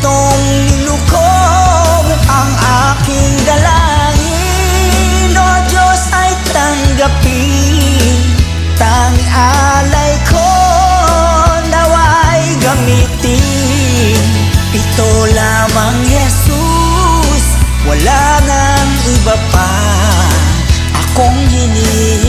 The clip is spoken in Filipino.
itong nilukob ang aking dalangin. O Diyos ay tanggapin, tanging alay ko naway gamitin. Ito lamang Jesus, wala nang iba pa akong hinihingi.